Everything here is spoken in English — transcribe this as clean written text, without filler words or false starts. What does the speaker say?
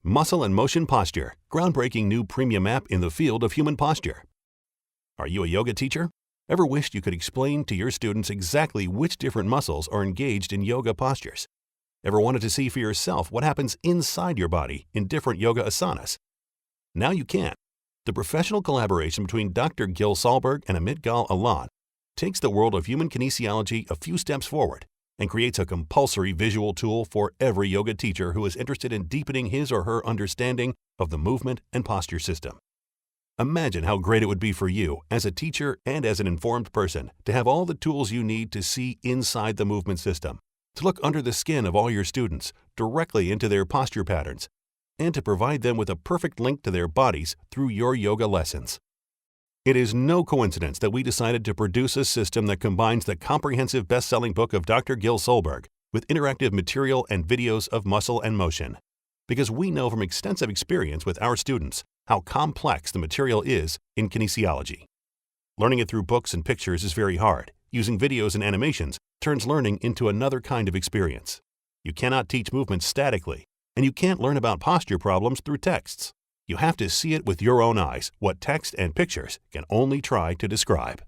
Muscle&Motion Posture, groundbreaking new premium app in the field of human posture. Are you a yoga teacher? Ever wished you could explain to your students exactly which different muscles are engaged in yoga postures? Ever wanted to see for yourself what happens inside your body in different yoga asanas? Now you can. The professional collaboration between Dr. Gil Solberg and Amit Alan takes the world of human kinesiology a few steps forward and creates a compulsory visual tool for every yoga teacher who is interested in deepening his or her understanding of the movement and posture system. Imagine how great it would be for you, as a teacher and as an informed person, to have all the tools you need to see inside the movement system, to look under the skin of all your students, directly into their posture patterns, and to provide them with a perfect link to their bodies through your yoga lessons. It is no coincidence that we decided to produce a system that combines the comprehensive best-selling book of Dr. Gil Solberg with interactive material and videos of muscle and motion. Because we know from extensive experience with our students how complex the material is in kinesiology. Learning it through books and pictures is very hard. Using videos and animations turns learning into another kind of experience. You cannot teach movement statically, and you can't learn about posture problems through texts. You have to see it with your own eyes, what text and pictures can only try to describe.